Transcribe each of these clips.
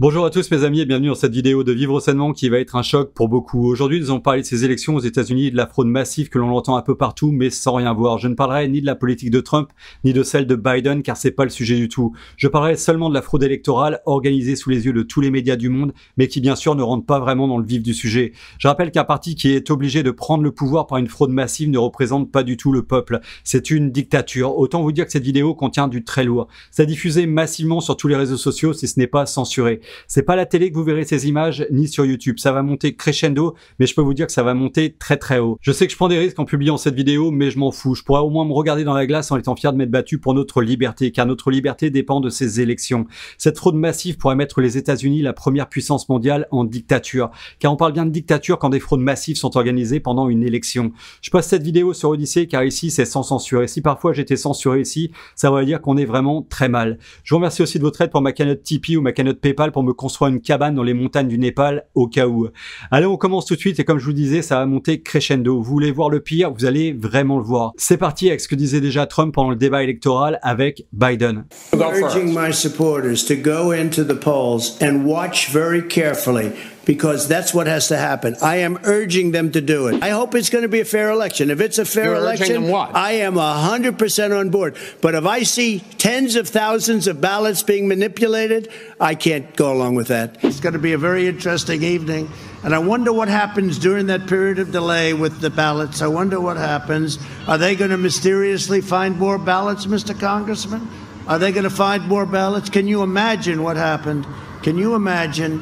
Bonjour à tous mes amis et bienvenue dans cette vidéo de Vivre sainement qui va être un choc pour beaucoup. Aujourd'hui nous allons parler de ces élections aux États-Unis et de la fraude massive que l'on entend un peu partout mais sans rien voir. Je ne parlerai ni de la politique de Trump ni de celle de Biden car c'est pas le sujet du tout. Je parlerai seulement de la fraude électorale organisée sous les yeux de tous les médias du monde mais qui bien sûr ne rentre pas vraiment dans le vif du sujet. Je rappelle qu'un parti qui est obligé de prendre le pouvoir par une fraude massive ne représente pas du tout le peuple. C'est une dictature. Autant vous dire que cette vidéo contient du très lourd. C'est diffusé massivement sur tous les réseaux sociaux si ce n'est pas censuré. C'est pas à la télé que vous verrez ces images, ni sur YouTube. Ça va monter crescendo, mais je peux vous dire que ça va monter très très haut. Je sais que je prends des risques en publiant cette vidéo, mais je m'en fous. Je pourrais au moins me regarder dans la glace en étant fier de m'être battu pour notre liberté, car notre liberté dépend de ces élections. Cette fraude massive pourrait mettre les États-Unis, la première puissance mondiale, en dictature. Car on parle bien de dictature quand des fraudes massives sont organisées pendant une élection. Je poste cette vidéo sur Odyssée, car ici c'est sans censure. Et si parfois j'étais censuré ici, ça veut dire qu'on est vraiment très mal. Je vous remercie aussi de votre aide pour ma cagnotte Tipeee ou ma cagnotte PayPal pour me construire une cabane dans les montagnes du Népal au cas où. Allez, on commence tout de suite et comme je vous disais, ça va monter crescendo. Vous voulez voir le pire, vous allez vraiment le voir. C'est parti avec ce que disait déjà Trump pendant le débat électoral avec Biden. I'm urging my supporters to go into the polls and watch very carefully because that's what has to happen. I am urging them to do it. I hope it's going to be a fair election. If it's a fair election, I am 100% on board. But if I see tens of thousands of ballots being manipulated, I can't go along with that. It's going to be a very interesting evening. And I wonder what happens during that period of delay with the ballots. I wonder what happens. Are they going to mysteriously find more ballots, Mr. Congressman? Are they going to find more ballots? Can you imagine what happened? Can you imagine?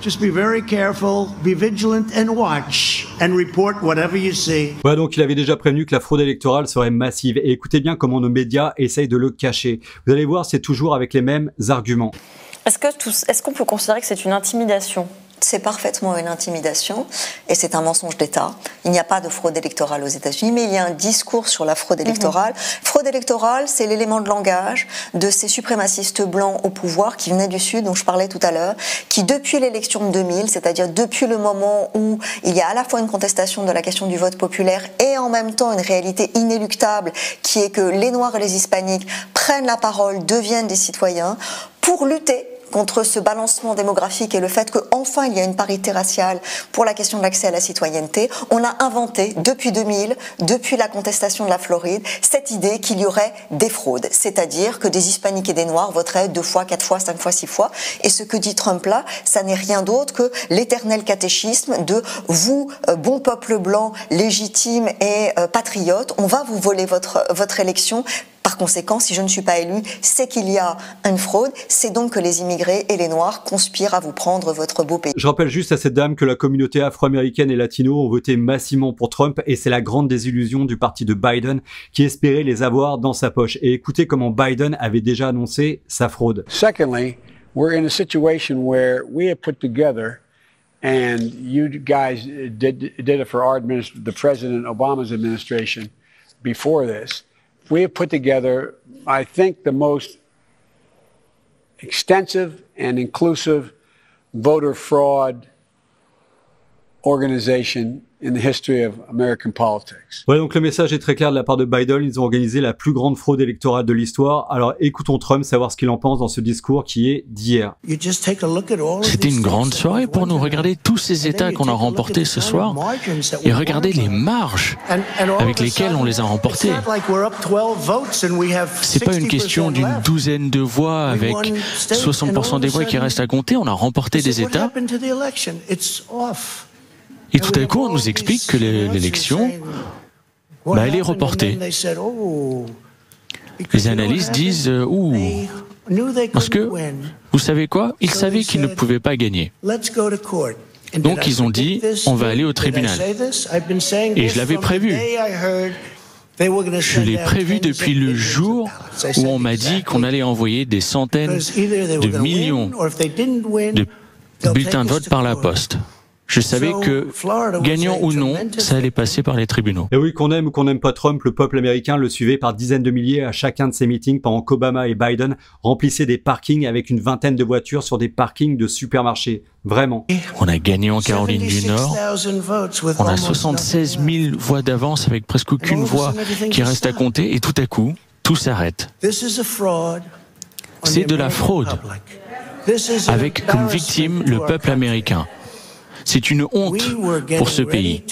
Just be very careful, be vigilant and watch and report whatever you see. Voilà, donc il avait déjà prévenu que la fraude électorale serait massive et écoutez bien comment nos médias essayent de le cacher. Vous allez voir, c'est toujours avec les mêmes arguments. Est-ce qu'on peut considérer que c'est une intimidation ? C'est parfaitement une intimidation et c'est un mensonge d'État. Il n'y a pas de fraude électorale aux États-Unis, mais il y a un discours sur la fraude électorale. Fraude électorale, c'est l'élément de langage de ces suprémacistes blancs au pouvoir qui venaient du Sud, dont je parlais tout à l'heure, qui depuis l'élection de 2000, c'est-à-dire depuis le moment où il y a à la fois une contestation de la question du vote populaire et en même temps une réalité inéluctable qui est que les Noirs et les Hispaniques prennent la parole, deviennent des citoyens pour lutter contre ce balancement démographique et le fait qu'enfin il y a une parité raciale pour la question de l'accès à la citoyenneté, on a inventé depuis 2000, depuis la contestation de la Floride, cette idée qu'il y aurait des fraudes, c'est-à-dire que des hispaniques et des noirs voteraient 2 fois, 4 fois, 5 fois, 6 fois. Et ce que dit Trump là, ça n'est rien d'autre que l'éternel catéchisme de vous, bon peuple blanc, légitime et patriote, on va vous voler votre élection. Par conséquent, si je ne suis pas élu, c'est qu'il y a une fraude, c'est donc que les immigrés et les Noirs conspirent à vous prendre votre beau pays. Je rappelle juste à cette dame que la communauté afro-américaine et latino ont voté massivement pour Trump et c'est la grande désillusion du parti de Biden qui espérait les avoir dans sa poche. Et écoutez comment Biden avait déjà annoncé sa fraude. Secondly, we're in a situation where we have put together, and you guys did it for our the President Obama's administration before this. We have put together, I think, the most extensive and inclusive voter fraud organization in the history of American politics. Voilà, donc le message est très clair de la part de Biden. Ils ont organisé la plus grande fraude électorale de l'histoire. Alors écoutons Trump, savoir ce qu'il en pense dans ce discours qui est d'hier. C'était une grande soirée pour nous. Regardez tous ces États qu'on a remportés ce soir et regardez les marges avec lesquelles on les a remportés. C'est pas une question d'une douzaine de voix avec 60% des voix qui restent à compter. On a remporté des États. Et tout à coup, on nous explique que l'élection, elle est reportée. Les analystes disent parce que, vous savez quoi, ils savaient qu'ils ne pouvaient pas gagner. Donc ils ont dit, on va aller au tribunal. Et je l'avais prévu. Je l'ai prévu depuis le jour où on m'a dit qu'on allait envoyer des centaines de millions de bulletins de vote par la poste. Je savais que, gagnant ou non, ça allait passer par les tribunaux. Et oui, qu'on aime ou qu'on n'aime pas Trump, le peuple américain le suivait par dizaines de milliers à chacun de ses meetings pendant qu'Obama et Biden remplissaient des parkings avec une vingtaine de voitures sur des parkings de supermarchés. Vraiment. On a gagné en Caroline du Nord. On a 76 000 voix d'avance avec presque aucune voix qui reste à compter et tout à coup, tout s'arrête. C'est de la fraude avec comme victime le peuple américain. C'est une honte pour ce pays.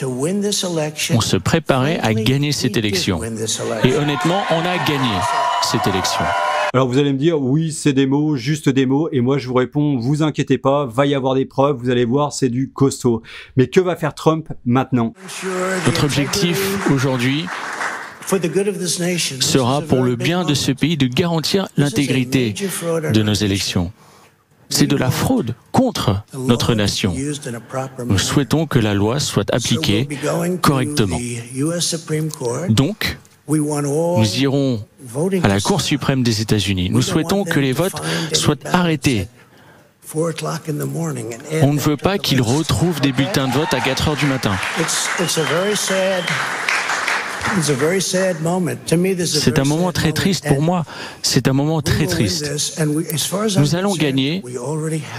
On se préparait à gagner cette élection. Et honnêtement, on a gagné cette élection. Alors vous allez me dire, oui, c'est des mots, juste des mots, et moi je vous réponds, vous inquiétez pas, va y avoir des preuves, vous allez voir, c'est du costaud. Mais que va faire Trump maintenant? Notre objectif aujourd'hui sera pour le bien de ce pays de garantir l'intégrité de nos élections. C'est de la fraude contre notre nation. Nous souhaitons que la loi soit appliquée correctement. Donc, nous irons à la Cour suprême des États-Unis. Nous souhaitons que les votes soient arrêtés. On ne veut pas qu'ils retrouvent des bulletins de vote à 4 heures du matin. C'est un moment très triste pour moi. C'est un moment très triste. Nous allons gagner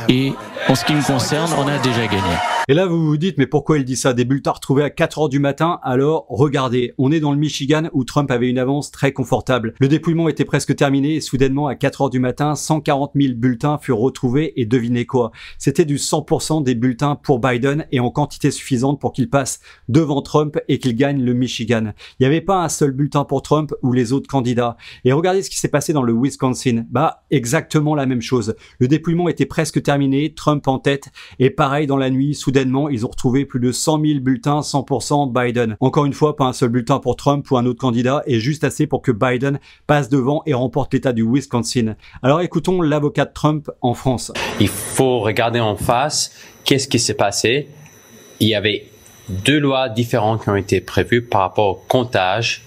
et en ce qui me concerne, on a déjà gagné. Et là, vous vous dites, mais pourquoi il dit ça? Des bulletins retrouvés à 4 heures du matin? Alors, regardez, on est dans le Michigan où Trump avait une avance très confortable. Le dépouillement était presque terminé et soudainement, à 4 heures du matin, 140 000 bulletins furent retrouvés et devinez quoi? C'était du 100% des bulletins pour Biden et en quantité suffisante pour qu'il passe devant Trump et qu'il gagne le Michigan. Il n'y avait pas un seul bulletin pour Trump ou les autres candidats. Et regardez ce qui s'est passé dans le Wisconsin. Bah, exactement la même chose. Le dépouillement était presque terminé, Trump en tête et pareil dans la nuit, soudainement, ils ont retrouvé plus de 100 000 bulletins 100% Biden. Encore une fois, pas un seul bulletin pour Trump ou un autre candidat et juste assez pour que Biden passe devant et remporte l'État du Wisconsin. Alors écoutons l'avocat de Trump en France. Il faut regarder en face qu'est-ce qui s'est passé. Il y avait 2 lois différentes qui ont été prévues par rapport au comptage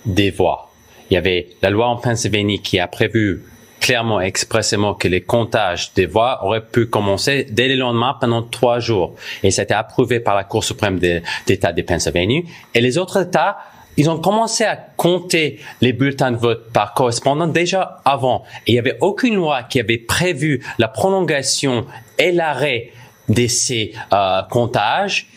des voix. Il y avait la loi en Pennsylvanie qui a prévu clairement, expressément que les comptages des voix auraient pu commencer dès le lendemain pendant 3 jours. Et ça a été approuvé par la Cour suprême d'État de Pennsylvanie. Et les autres États, ils ont commencé à compter les bulletins de vote par correspondant déjà avant. Et il n'y avait aucune loi qui avait prévu la prolongation et l'arrêt de ces comptages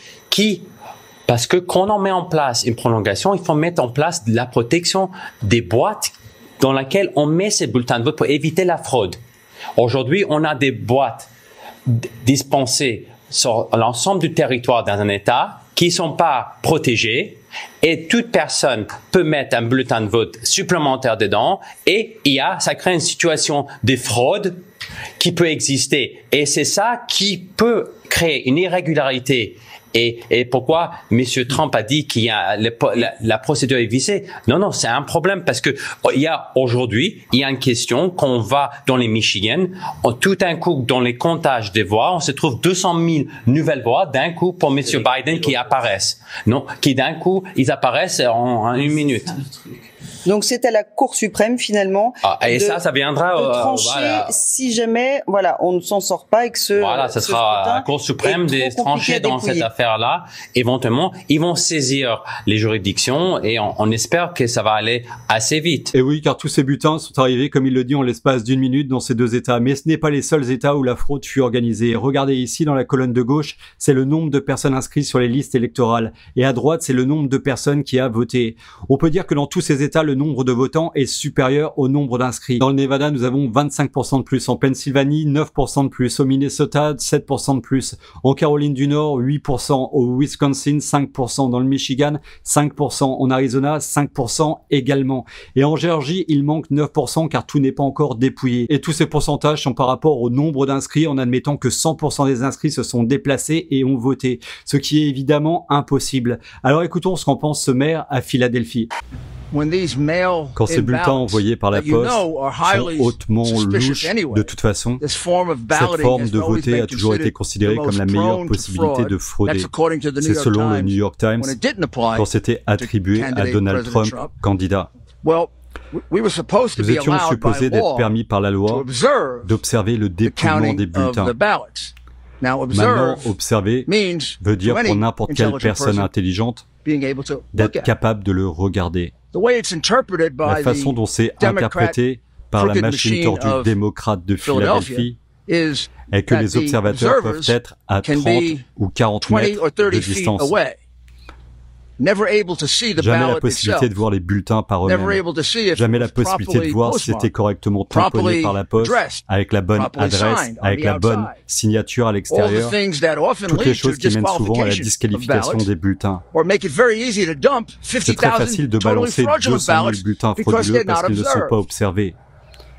parce que quand on met en place une prolongation, il faut mettre en place la protection des boîtes dans laquelle on met ces bulletins de vote pour éviter la fraude. Aujourd'hui, on a des boîtes dispensées sur l'ensemble du territoire dans un État qui ne sont pas protégées et toute personne peut mettre un bulletin de vote supplémentaire dedans et ça crée une situation de fraude qui peut exister. Et c'est ça qui peut créer une irrégularité. Et pourquoi M. Trump a dit qu'il y a la procédure est viciée? Non, c'est un problème parce que aujourd'hui, il y a une question qu'on va dans les Michigan, tout d'un coup, dans les comptages des voix, on se trouve 200 000 nouvelles voix d'un coup pour M. Biden qui apparaissent. Non, qui d'un coup, ils apparaissent en 1 minute. Donc c'est à la Cour suprême finalement ça viendra de trancher si jamais on ne s'en sort pas et que ça sera à la Cour suprême de trancher dans cette affaire-là. Éventuellement, ils vont saisir les juridictions et on espère que ça va aller assez vite. Et oui, car tous ces bulletins sont arrivés, comme il le dit, en l'espace d'1 minute dans ces 2 États. Mais ce n'est pas les seuls États où la fraude fut organisée. Regardez ici dans la colonne de gauche, c'est le nombre de personnes inscrites sur les listes électorales. Et à droite, c'est le nombre de personnes qui a voté. On peut dire que dans tous ces États, le nombre de votants est supérieur au nombre d'inscrits. Dans le Nevada, nous avons 25% de plus. En Pennsylvanie, 9% de plus. Au Minnesota, 7% de plus. En Caroline du Nord, 8%. Au Wisconsin, 5%. Dans le Michigan, 5%. En Arizona, 5% également. Et en Géorgie, il manque 9% car tout n'est pas encore dépouillé. Et tous ces pourcentages sont par rapport au nombre d'inscrits en admettant que 100% des inscrits se sont déplacés et ont voté. Ce qui est évidemment impossible. Alors écoutons ce qu'en pense ce maire à Philadelphie. Quand ces bulletins envoyés par la poste sont hautement louches, de toute façon, cette forme de voter a toujours été considérée comme la meilleure possibilité de frauder. C'est selon le New York Times quand c'était attribué à Donald Trump, candidat. Nous étions supposés d'être permis par la loi d'observer le dépouillement des bulletins. Maintenant, observer veut dire pour n'importe quelle personne intelligente d'être capable de le regarder. La façon dont c'est interprété par la machine tordue démocrate de Philadelphie est que les observateurs peuvent être à 30 ou 40 mètres de distance. Jamais la possibilité de voir les bulletins par eux-mêmes. Jamais la possibilité de voir si c'était correctement tamponné par la poste, avec la bonne adresse, avec la bonne signature à l'extérieur. Toutes les choses qui mènent souvent à la disqualification des bulletins. C'est très facile de balancer 200 000 bulletins frauduleux parce qu'ils ne sont pas observés.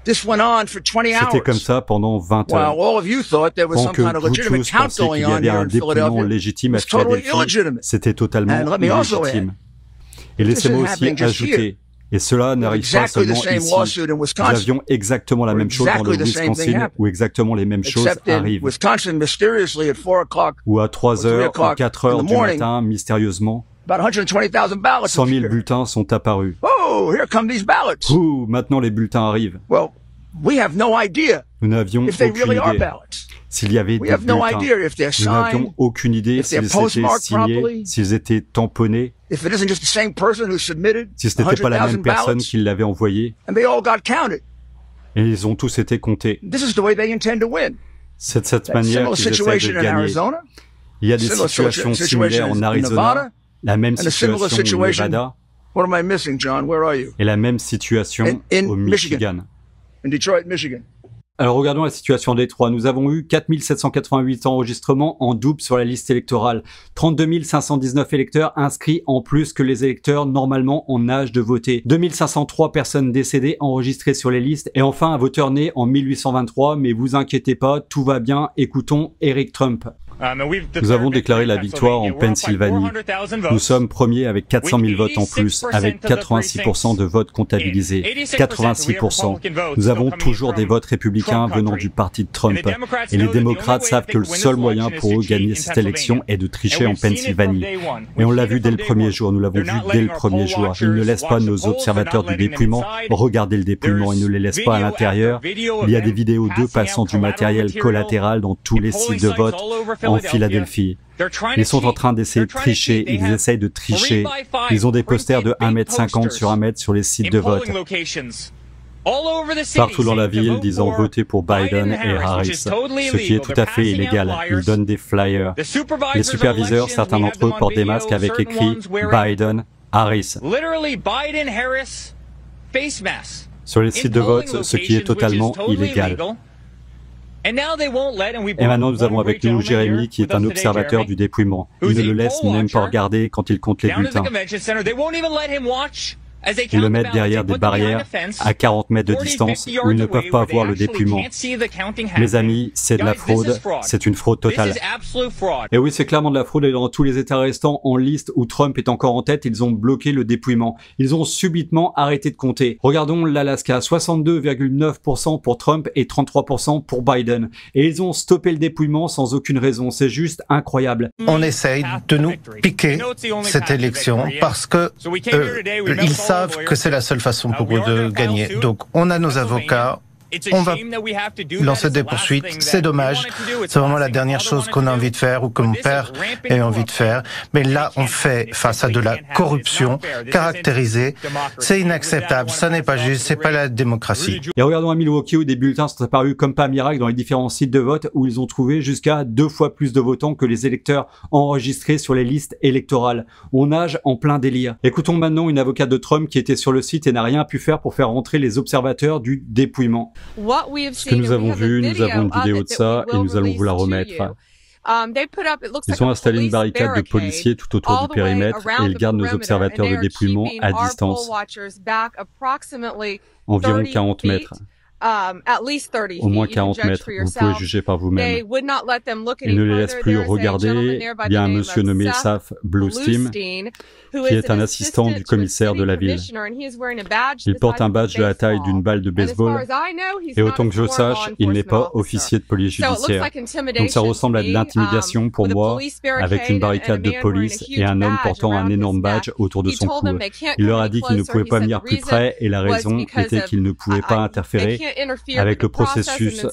C'était comme ça pendant 20 heures. Pendant que vous tous pensiez qu'il y avait un dépouillement légitime à Philadelphie, c'était totalement illégitime. Et laissez-moi aussi ajouter, et cela n'arrive pas seulement ici, nous avions exactement la même chose dans le Wisconsin, où exactement les mêmes choses arrivent. Où à 3 heures ou 4 heures du matin, mystérieusement, 100 000 bulletins sont apparus. Ouh, maintenant les bulletins arrivent. Nous n'avions aucune idée s'il y avait des bulletins. Nous n'avions aucune idée s'ils étaient signés, s'ils étaient tamponnés, si ce n'était pas la même personne qui l'avait envoyé. Et ils ont tous été comptés. C'est de cette manière qu'ils essaient de gagner. Il y a des situations similaires en Arizona, la même situation au Nevada, et la même situation au Michigan. Alors regardons la situation en Détroit. Nous avons eu 4 788 enregistrements en double sur la liste électorale. 32 519 électeurs inscrits en plus que les électeurs normalement en âge de voter. 2 503 personnes décédées enregistrées sur les listes. Et enfin un voteur né en 1823. Mais vous inquiétez pas, tout va bien. Écoutons Eric Trump. Nous avons déclaré la victoire en Pennsylvanie. Nous sommes premiers avec 400 000 votes en plus, avec 86% de votes comptabilisés. 86%. Nous avons toujours des votes républicains venant du parti de Trump. Et les démocrates savent que le seul moyen pour eux de gagner cette élection est de tricher en Pennsylvanie. Et on l'a vu dès le premier jour, nous l'avons vu dès le premier jour. Ils ne laissent pas nos observateurs du dépouillement regarder le dépouillement, ils ne les laissent pas à l'intérieur. Il y a des vidéos d'eux passant du matériel collatéral dans tous les sites de vote en Philadelphie. Ils sont en train d'essayer de tricher, ils essayent de tricher. Ils ont des posters de 1,50 m sur 1 mètre sur les sites de vote. Partout dans la ville disant voter pour Biden et Harris, ce qui est tout à fait illégal. Ils donnent des flyers. Les superviseurs, certains d'entre eux portent des masques avec écrit Biden, Harris. Sur les sites de vote, ce qui est totalement illégal. Et maintenant, nous avons avec nous Jérémy, qui est un observateur du dépouillement. Il ne le laisse même pas regarder quand il compte les bulletins. Ils le mettent derrière des barrières à 40 mètres de distance où ils ne peuvent pas voir le dépouillement. Mes amis, c'est de la fraude, c'est une fraude totale. Et oui, c'est clairement de la fraude et dans tous les États restants en liste où Trump est encore en tête, ils ont bloqué le dépouillement. Ils ont subitement arrêté de compter. Regardons l'Alaska, 62,9% pour Trump et 33% pour Biden. Et ils ont stoppé le dépouillement sans aucune raison. C'est juste incroyable. On essaye de nous piquer cette élection parce que ils savent que c'est la seule façon pour eux de gagner. Donc, on a nos avocats, on va lancer des poursuites. C'est dommage. C'est vraiment la dernière chose qu'on a envie de faire ou que mon père a envie de faire. Mais là, on fait face à de la corruption caractérisée. C'est inacceptable. Ça n'est pas juste. C'est pas la démocratie. Et regardons à Milwaukee où des bulletins sont apparus comme pas miracle dans les différents sites de vote où ils ont trouvé jusqu'à 2 fois plus de votants que les électeurs enregistrés sur les listes électorales. On nage en plein délire. Écoutons maintenant une avocate de Trump qui était sur le site et n'a rien pu faire pour faire rentrer les observateurs du dépouillement. Ce que nous avons vu, nous avons une vidéo de ça et nous allons vous la remettre. Ils ont installé une barricade de policiers tout autour du périmètre et ils gardent nos observateurs de dépouillement à distance, environ 40 mètres. Au moins 40 mètres, vous pouvez juger par vous-même. Ils ne les laissent plus regarder. Il y a un monsieur nommé Saf Bluestein, qui est un assistant du commissaire de la ville. Il porte un badge de la taille d'une balle de baseball, et autant que je sache, il n'est pas officier de police judiciaire. Donc ça ressemble à de l'intimidation pour moi, avec une barricade de police et un homme portant un énorme badge autour de son cou. Il leur a dit qu'il ne pouvait pas venir plus près, et la raison était qu'il ne pouvait pas interférer avec le processus.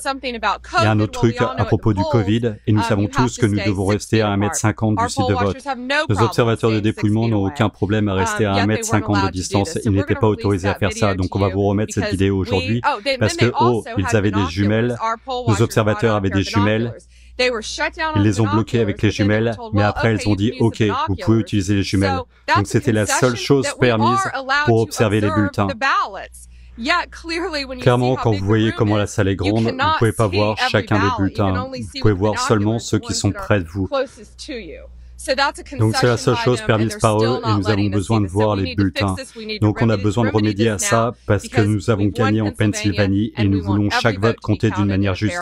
Et un autre truc à propos du Covid, et nous savons tous que nous devons rester à 1,50 m du site de vote. Nos observateurs de dépouillement n'ont aucun problème à rester à 1,50 m de distance. Ils n'étaient pas autorisés à faire ça, donc on va vous remettre cette vidéo aujourd'hui, parce que, ils avaient des jumelles, nos observateurs avaient des jumelles, Ils les ont bloqués avec les jumelles, mais après elles ont dit « Ok, vous pouvez utiliser les jumelles ». Donc c'était la seule chose permise pour observer les bulletins. Clairement, quand vous voyez comment la salle est grande, vous ne pouvez pas voir chacun des bulletins. Vous pouvez voir seulement ceux qui sont près de vous. Donc c'est la seule chose permise par eux et nous avons besoin de voir les bulletins. Donc on a besoin de remédier à ça parce que nous avons gagné en Pennsylvanie et nous voulons chaque vote compter d'une manière juste.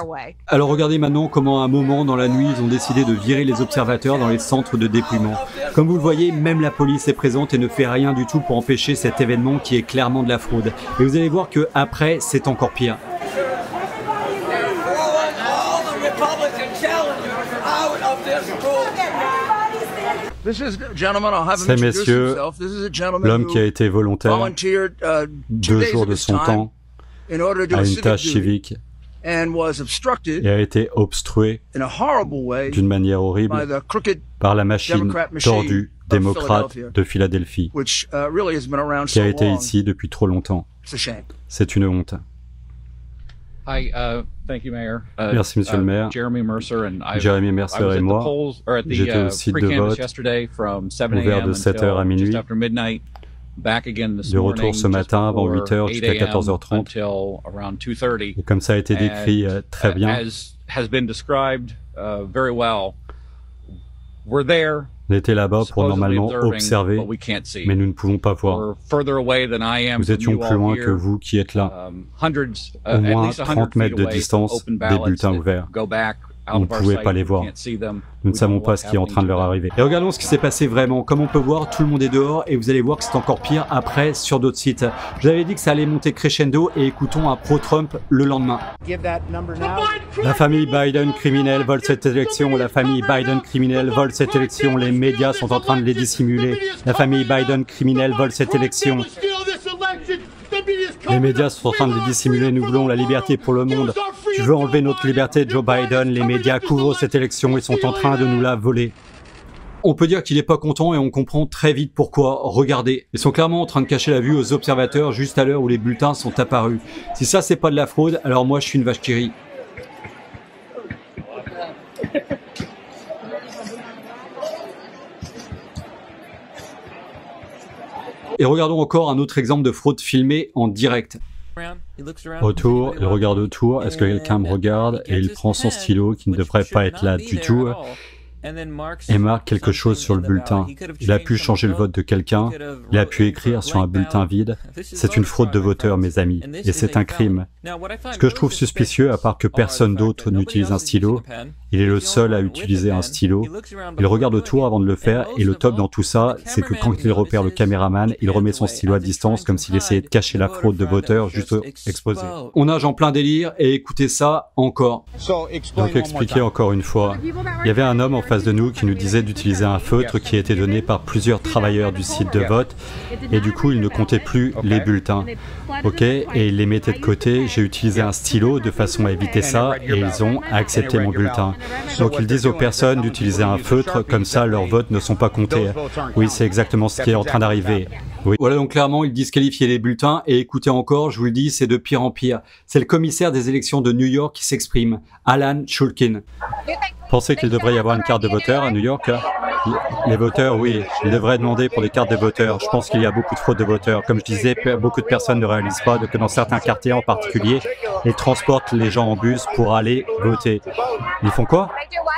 Alors regardez maintenant comment à un moment dans la nuit ils ont décidé de virer les observateurs dans les centres de dépouillement. Comme vous le voyez, même la police est présente et ne fait rien du tout pour empêcher cet événement qui est clairement de la fraude. Et vous allez voir que après c'est encore pire. Ces messieurs, l'homme qui a été volontaire 2 jours de son temps à une tâche civique et a été obstrué d'une manière horrible par la machine tordue démocrate de Philadelphie qui a été ici depuis trop longtemps. C'est une honte. Merci, Monsieur le maire. Jeremy Mercer et moi, j'étais au site de vote, ouvert de 7h à minuit, de retour ce matin avant 8h jusqu'à 14h30. Et comme ça a été décrit très bien, on était là-bas pour normalement observer, mais nous ne pouvons pas voir. Nous étions plus loin que vous qui êtes là. Au moins 30 mètres de distance des bulletins ouverts. On ne pouvait pas les voir. Nous ne savons pas ce qui est en train de leur arriver. Et regardons ce qui s'est passé vraiment. Comme on peut voir, tout le monde est dehors et vous allez voir que c'est encore pire après sur d'autres sites. Je vous avais dit que ça allait monter crescendo et écoutons un pro-Trump le lendemain. La famille Biden criminelle vole cette élection. La famille Biden criminelle vole cette élection. Les médias sont en train de les dissimuler. La famille Biden criminelle vole cette élection. Les médias sont en train de les dissimuler. Nous voulons la liberté pour le monde. Tu veux enlever notre liberté, Joe Biden. Les médias couvrent cette élection. Ils sont en train de nous la voler. On peut dire qu'il n'est pas content et on comprend très vite pourquoi. Regardez, ils sont clairement en train de cacher la vue aux observateurs juste à l'heure où les bulletins sont apparus. Si ça, c'est pas de la fraude, alors moi, je suis une vache qui rit. Et regardons encore un autre exemple de fraude filmée en direct. Autour, il regarde autour, est-ce que quelqu'un me regarde? Et il prend son stylo qui ne devrait pas être là du tout et marque quelque chose sur le bulletin. Il a pu changer le vote de quelqu'un, il a pu écrire sur un bulletin vide. C'est une fraude de voteur, mes amis, et c'est un crime. Ce que je trouve suspicieux, à part que personne d'autre n'utilise un stylo, il est le seul à utiliser un stylo. Il regarde autour avant de le faire, et le top dans tout ça, c'est que quand il repère le caméraman, il remet son stylo à distance comme s'il essayait de cacher la fraude de voteur juste exposée. On nage en plein délire, et écoutez ça encore. Donc expliquez encore une fois. Il y avait un homme en face de nous qui nous disait d'utiliser un feutre qui a été donné par plusieurs travailleurs du site de vote, et du coup il ne comptait plus les bulletins. Ok, et il les mettait de côté. J'ai utilisé un stylo de façon à éviter ça et ils ont accepté mon bulletin. Donc ils disent aux personnes d'utiliser un feutre, comme ça leurs votes ne sont pas comptés. Oui, c'est exactement ce qui est en train d'arriver. Oui. Voilà, donc clairement ils disqualifiaient les bulletins et écoutez encore, je vous le dis, c'est de pire en pire. C'est le commissaire des élections de New York qui s'exprime, Alan Shulkin. Pensez qu'il devrait y avoir une carte de voteur à New York? Les voteurs, oui, ils devraient demander pour des cartes de voteurs. Je pense qu'il y a beaucoup de fraude de voteurs. Comme je disais, beaucoup de personnes ne réalisent pas que dans certains quartiers en particulier, ils transportent les gens en bus pour aller voter. Ils font quoi?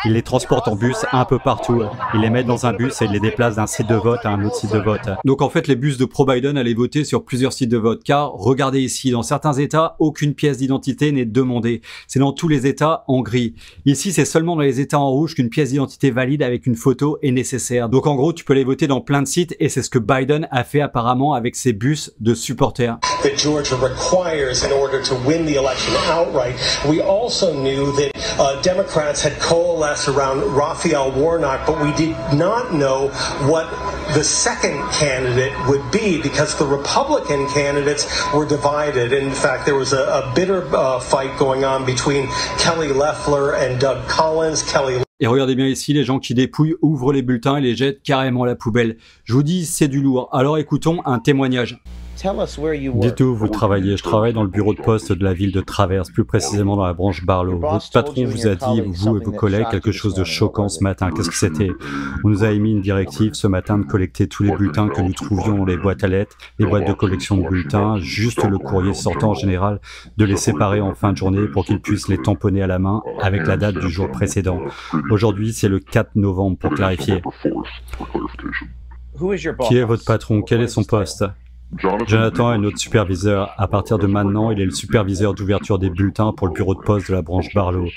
Ils les transportent en bus un peu partout. Ils les mettent dans un bus et ils les déplacent d'un site de vote à un autre site de vote. Donc en fait, les bus de pro-Biden allaient voter sur plusieurs sites de vote. Car, regardez ici, dans certains États, aucune pièce d'identité n'est demandée. C'est dans tous les États en gris. Ici, c'est seulement dans les États en rouge qu'une pièce d'identité valide avec une photo est nécessaire. Donc en gros, tu peux aller voter dans plein de sites et c'est ce que Biden a fait apparemment avec ses bus de supporters. That Georgia requires in order to win the election outright. We also knew that Democrats had coalesced around Raphael Warnock, but we did not know what the second candidate would be because the Republican candidates were divided. In fact, there was a bitter fight going on between Kelly Loeffler and Doug Collins. Et regardez bien ici, les gens qui dépouillent ouvrent les bulletins et les jettent carrément à la poubelle. Je vous dis, c'est du lourd. Alors écoutons un témoignage. Dites où vous travaillez. Je travaille dans le bureau de poste de la ville de Traverse, plus précisément dans la branche Barlow. Votre patron vous a dit, vous et vos collègues, quelque chose de choquant ce matin. Qu'est-ce que c'était? On nous a émis une directive ce matin de collecter tous les bulletins que nous trouvions dans les boîtes à lettres, les boîtes de collection de bulletins, juste le courrier sortant en général, de les séparer en fin de journée pour qu'ils puissent les tamponner à la main avec la date du jour précédent. Aujourd'hui, c'est le 4 novembre pour clarifier. Qui est votre patron? Quel est son poste? Jonathan est notre superviseur. À partir de maintenant, il est le superviseur d'ouverture des bulletins pour le bureau de poste de la branche Barlow.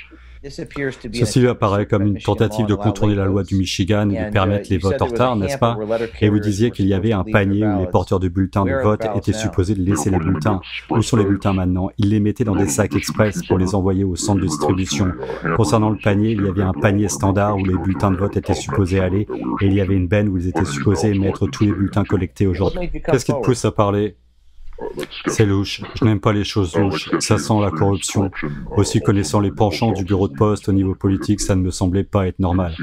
Ceci apparaît comme une tentative de contourner la loi du Michigan et de permettre les votes en retard, n'est-ce pas? Et vous disiez qu'il y avait un panier où les porteurs de bulletins de vote étaient supposés laisser les bulletins. Où sont les bulletins maintenant? Ils les mettaient dans des sacs express pour les envoyer au centre de distribution. Concernant le panier, il y avait un panier standard où les bulletins de vote étaient supposés aller, et il y avait une benne où ils étaient supposés mettre tous les bulletins collectés aujourd'hui. Qu'est-ce qui te pousse à parler? C'est louche. Je n'aime pas les choses louches. Ça sent la corruption. Aussi, connaissant les penchants du bureau de poste au niveau politique, ça ne me semblait pas être normal.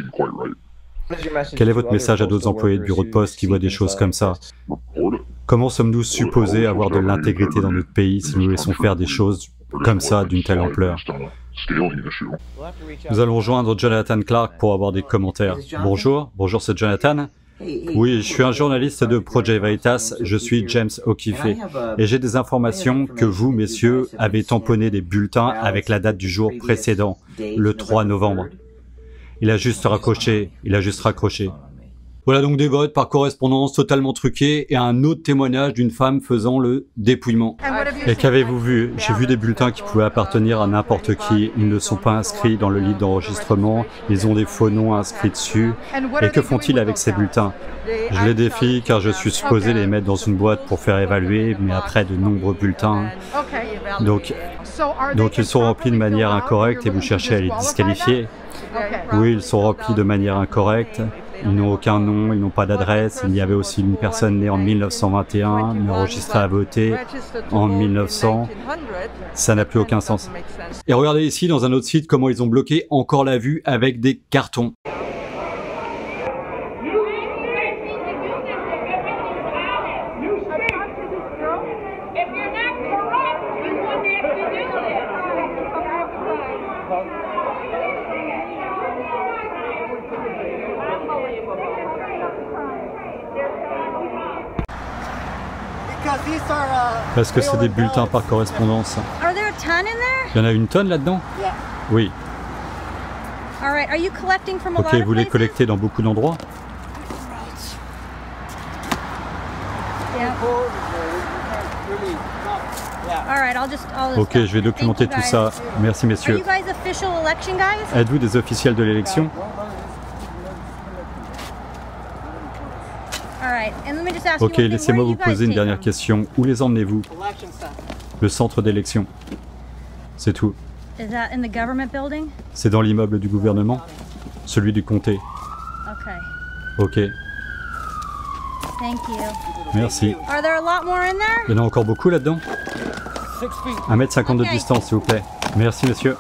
Quel est votre message à d'autres employés de bureau de poste qui voient des choses comme ça? Comment sommes-nous supposés avoir de l'intégrité dans notre pays si nous laissons faire des choses comme ça d'une telle ampleur? Nous allons joindre Jonathan Clark pour avoir des commentaires. Bonjour, c'est Jonathan. Oui, je suis un journaliste de Project Veritas, je suis James O'Keefe, et j'ai des informations que vous, messieurs, avez tamponné des bulletins avec la date du jour précédent, le 3 novembre. Il a juste raccroché. Voilà donc des votes par correspondance totalement truqués et un autre témoignage d'une femme faisant le dépouillement. Et qu'avez-vous vu? J'ai vu des bulletins qui pouvaient appartenir à n'importe qui. Ils ne sont pas inscrits dans le livre d'enregistrement, ils ont des faux noms inscrits dessus. Et que font-ils avec ces bulletins? Je les défie car je suis supposé les mettre dans une boîte pour faire évaluer, mais après de nombreux bulletins. Donc ils sont remplis de manière incorrecte et vous cherchez à les disqualifier? Oui, ils sont remplis de manière incorrecte. Ils n'ont aucun nom, ils n'ont pas d'adresse. Il y avait aussi une personne née en 1921, mais enregistrée à voter en 1900. Ça n'a plus aucun sens. Et regardez ici, dans un autre site, comment ils ont bloqué encore la vue avec des cartons. Parce que c'est des bulletins par correspondance. Il y en a une tonne là-dedans? Oui. Ok, vous les collectez dans beaucoup d'endroits? Ok, je vais documenter tout ça. Merci, messieurs. Êtes-vous des officiels de l'élection? Ok, laissez-moi vous poser une dernière question. Où les emmenez-vous? Le centre d'élection. C'est tout. C'est dans l'immeuble du gouvernement? Celui du comté? Ok. Merci. Il y en a encore beaucoup là-dedans? 1,50 m de distance, s'il vous plaît. Merci, monsieur.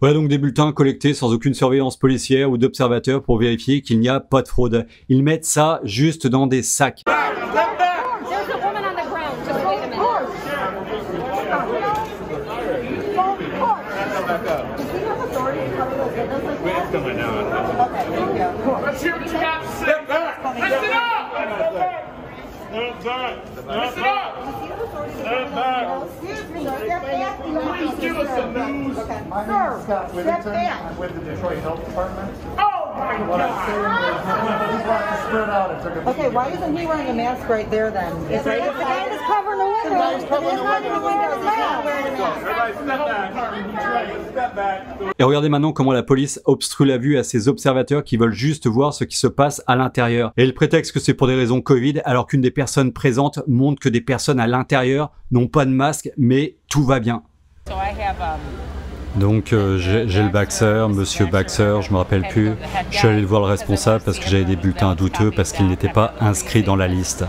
Voilà donc des bulletins collectés sans aucune surveillance policière ou d'observateur pour vérifier qu'il n'y a pas de fraude. Ils mettent ça juste dans des sacs. Okay, why isn't he wearing a mask right there then? If the guy is covering the windows, he's not wearing a mask. Et regardez maintenant comment la police obstrue la vue à ces observateurs qui veulent juste voir ce qui se passe à l'intérieur. Et ils prétextent que c'est pour des raisons Covid, alors qu'une des personnes présentes montre que des personnes à l'intérieur n'ont pas de masque, mais tout va bien. Donc j'ai le Baxter, monsieur Baxter, je me rappelle plus. Je suis allé voir le responsable parce que j'avais des bulletins douteux parce qu'ils n'étaient pas inscrits dans la liste.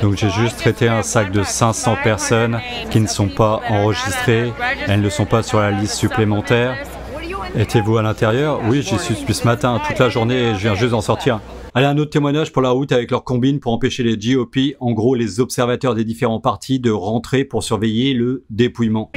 Donc j'ai juste traité un sac de 500 personnes qui ne sont pas enregistrées, elles ne sont pas sur la liste supplémentaire. Étiez-vous à l'intérieur? Oui, j'y suis depuis ce matin, toute la journée et je viens juste d'en sortir. Allez, un autre témoignage pour la route avec leur combine pour empêcher les GOP, en gros les observateurs des différents partis, de rentrer pour surveiller le dépouillement.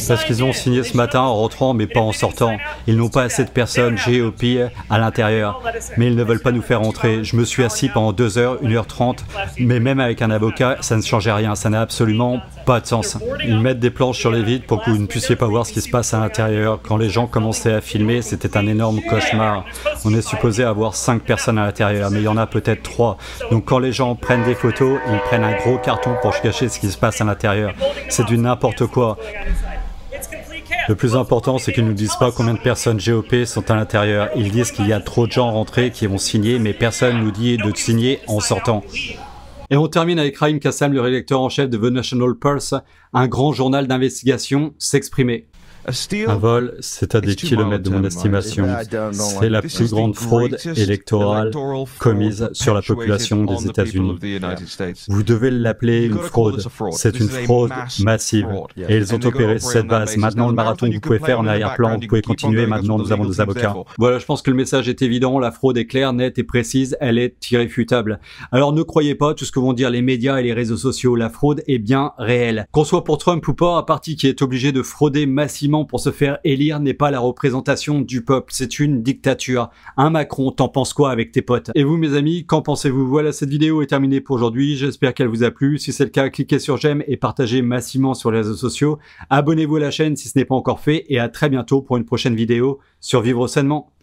Parce qu'ils ont signé ce matin en rentrant mais pas en sortant. Ils n'ont pas assez de personnes GOP à l'intérieur, mais ils ne veulent pas nous faire rentrer. Je me suis assis pendant 2 heures, 1h30, mais même avec un avocat, ça ne changeait rien, ça n'a absolument pas de sens. Ils mettent des planches sur les vitres pour que vous ne puissiez pas voir ce qui se passe à l'intérieur. Quand les gens commençaient à filmer, c'était un énorme cauchemar. On est supposé avoir 5 personnes à l'intérieur, mais il y en a peut-être 3. Donc quand les gens prennent des photos, ils prennent un gros carton pour cacher ce qui se passe à l'intérieur. C'est du n'importe quoi. Le plus important, c'est qu'ils ne nous disent pas combien de personnes GOP sont à l'intérieur. Ils disent qu'il y a trop de gens rentrés qui vont signer, mais personne ne nous dit de signer en sortant. Et on termine avec Raïm Kassam, le rédacteur en chef de The National Pulse, un grand journal d'investigation, s'exprimer. Un vol, c'est à des kilomètres de mon estimation. C'est la plus grande fraude électorale commise sur la population des États-Unis. Vous devez l'appeler une fraude. C'est une fraude massive. Et ils ont opéré cette base. Maintenant, le marathon que vous pouvez faire en arrière-plan, vous pouvez continuer. Maintenant, nous avons des avocats. Voilà, je pense que le message est évident. La fraude est claire, nette et précise. Elle est irréfutable. Alors, ne croyez pas tout ce que vont dire les médias et les réseaux sociaux. La fraude est bien réelle. Qu'on soit pour Trump ou pas, un parti qui est obligé de frauder massivement pour se faire élire n'est pas la représentation du peuple, c'est une dictature. Un Macron, t'en penses quoi avec tes potes? Et vous mes amis, qu'en pensez-vous? Voilà, cette vidéo est terminée pour aujourd'hui, j'espère qu'elle vous a plu. Si c'est le cas, cliquez sur j'aime et partagez massivement sur les réseaux sociaux. Abonnez-vous à la chaîne si ce n'est pas encore fait et à très bientôt pour une prochaine vidéo sur Vivre Sainement.